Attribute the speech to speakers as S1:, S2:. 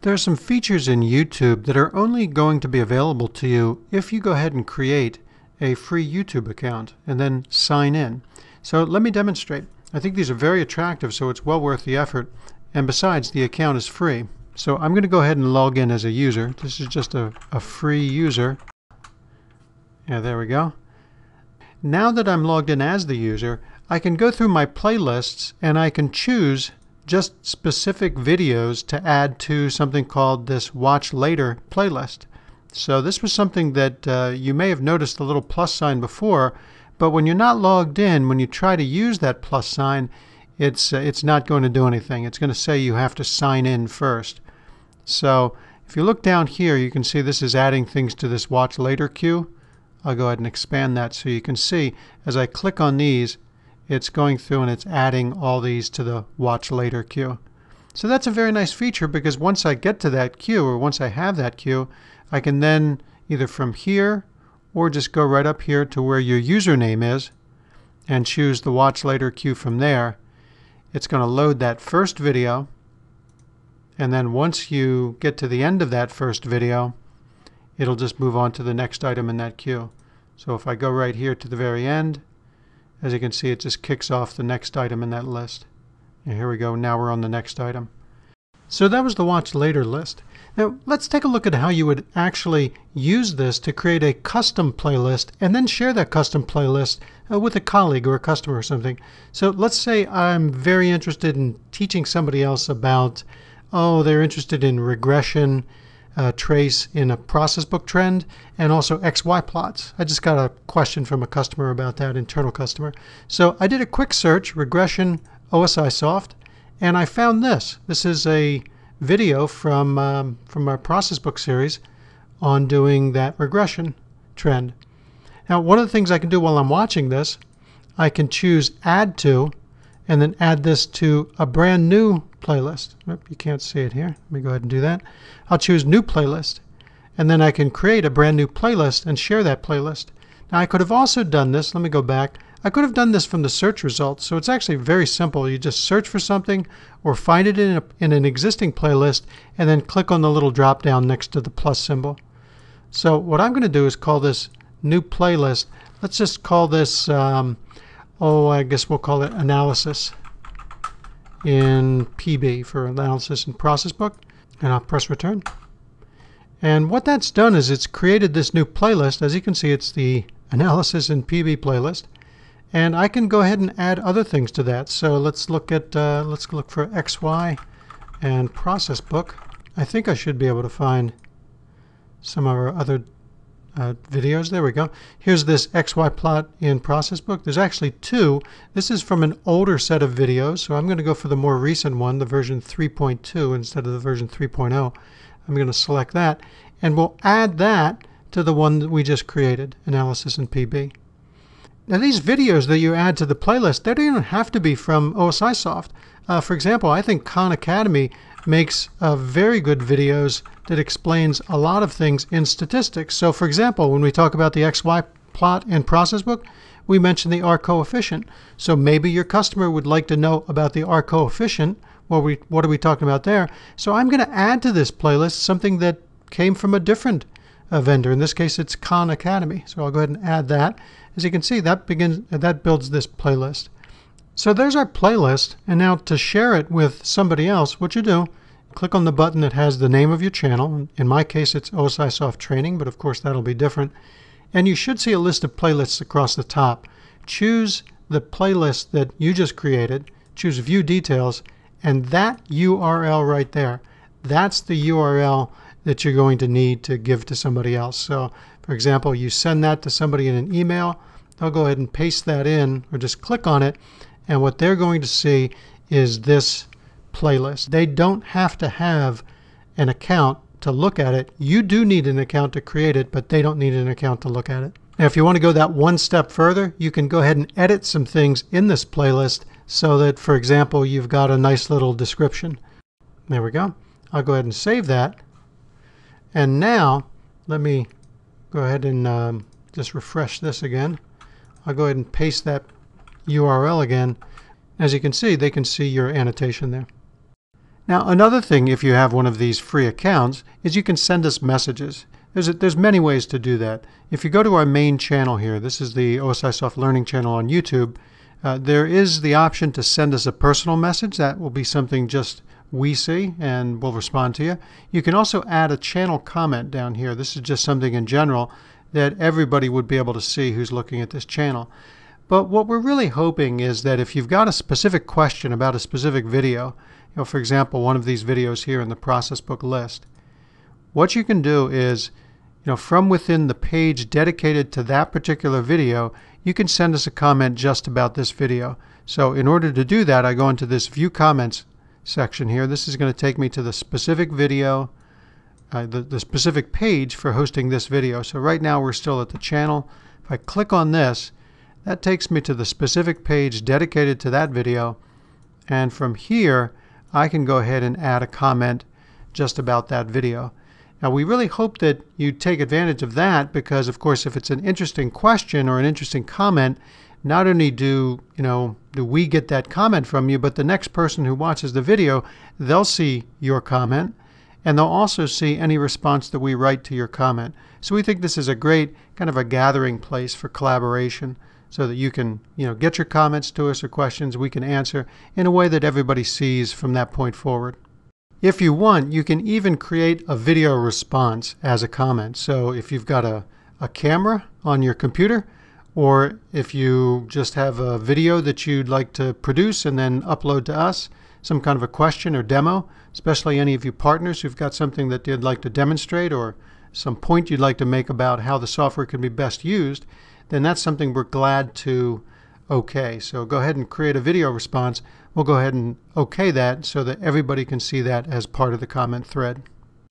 S1: There are some features in YouTube that are only going to be available to you if you go ahead and create a free YouTube account and then sign in. So let me demonstrate. I think these are very attractive, so it's well worth the effort. And besides, the account is free. So I'm going to go ahead and log in as a user. This is just a free user. Yeah, there we go. Now that I'm logged in as the user, I can go through my playlists and I can choose just specific videos to add to something called this Watch Later playlist. So this was something that you may have noticed the little plus sign before, but when you're not logged in, when you try to use that plus sign, it's not going to do anything. It's going to say you have to sign in first. So if you look down here, you can see this is adding things to this Watch Later queue. I'll go ahead and expand that so you can see as I click on these, it's going through and it's adding all these to the Watch Later queue. So that's a very nice feature, because once I get to that queue, or once I have that queue, I can then either from here or just go right up here to where your username is and choose the Watch Later queue from there. It's going to load that first video, and then once you get to the end of that first video, it'll just move on to the next item in that queue. So if I go right here to the very end, as you can see, it just kicks off the next item in that list. And here we go. Now we're on the next item. So that was the Watch Later list. Now let's take a look at how you would actually use this to create a custom playlist and then share that custom playlist with a colleague or a customer or something. So let's say I'm very interested in teaching somebody else about, they're interested in regression, trace in a process book trend, and also XY plots. I just got a question from a customer about that, internal customer. So I did a quick search, regression OSIsoft, and I found this. This is a video from our process book series on doing that regression trend. Now one of the things I can do while I'm watching this, I can choose add to, and then add this to a brand new playlist. You can't see it here. Let me go ahead and do that. I'll choose new playlist, and then I can create a brand new playlist and share that playlist. Now I could have also done this. Let me go back. I could have done this from the search results. So it's actually very simple. You just search for something or find it in an existing playlist and then click on the little drop down next to the plus symbol. So what I'm going to do is call this new playlist. Let's just call this, I guess we'll call it analysis in PB, for analysis in process book, and I'll press return. And what that's done is it's created this new playlist. As you can see, it's the analysis in PB playlist, and I can go ahead and add other things to that. So let's look at let's look for XY and process book. I think I should be able to find some of our other videos. There we go. Here's this XY plot in process book. There's actually two. This is from an older set of videos, so I'm going to go for the more recent one, the version 3.2 instead of the version 3.0. I'm going to select that, and we'll add that to the one that we just created, analysis in PB. Now these videos that you add to the playlist, they don't even have to be from OSIsoft. For example, I think Khan Academy makes very good videos that explains a lot of things in statistics. So for example, when we talk about the XY plot in process book, we mention the R coefficient. So maybe your customer would like to know about the R coefficient. Well, what are we talking about there? So I'm going to add to this playlist something that came from a different vendor. In this case, it's Khan Academy. So I'll go ahead and add that. As you can see, that builds this playlist. So there's our playlist, and now to share it with somebody else, what you do, click on the button that has the name of your channel. In my case, it's OSIsoft Training, but of course that'll be different. And you should see a list of playlists across the top. Choose the playlist that you just created, choose View Details, and that URL right there, that's the URL that you're going to need to give to somebody else. So for example, you send that to somebody in an email, they'll go ahead and paste that in, or just click on it, and what they're going to see is this playlist. They don't have to have an account to look at it. You do need an account to create it, but they don't need an account to look at it. Now if you want to go that one step further, you can go ahead and edit some things in this playlist so that, for example, you've got a nice little description. There we go. I'll go ahead and save that. And now let me go ahead and just refresh this again. I'll go ahead and paste that URL again. As you can see, they can see your annotation there. Now, another thing, if you have one of these free accounts, is you can send us messages. There's many ways to do that. If you go to our main channel here, this is the OSIsoft Learning channel on YouTube, there is the option to send us a personal message. That will be something just we see and we'll respond to you. You can also add a channel comment down here. This is just something in general that everybody would be able to see who's looking at this channel. But what we're really hoping is that if you've got a specific question about a specific video, for example, one of these videos here in the process book list, what you can do is, from within the page dedicated to that particular video, you can send us a comment just about this video. So in order to do that, I go into this View Comments section here. This is going to take me to the specific video, the specific page for hosting this video. So right now we're still at the channel. If I click on this, that takes me to the specific page dedicated to that video. And from here, I can go ahead and add a comment just about that video. Now, we really hope that you take advantage of that because, of course, if it's an interesting question or an interesting comment, not only do we get that comment from you, but the next person who watches the video, they'll see your comment and they'll also see any response that we write to your comment. So we think this is a great kind of a gathering place for collaboration so that you can get your comments to us or questions we can answer in a way that everybody sees from that point forward. If you want, you can even create a video response as a comment. So if you've got a camera on your computer, or if you just have a video that you'd like to produce and then upload to us, some kind of a question or demo, especially any of you partners who've got something that you'd like to demonstrate or some point you'd like to make about how the software can be best used, then that's something we're glad to okay. So go ahead and create a video response. We'll go ahead and okay that so that everybody can see that as part of the comment thread.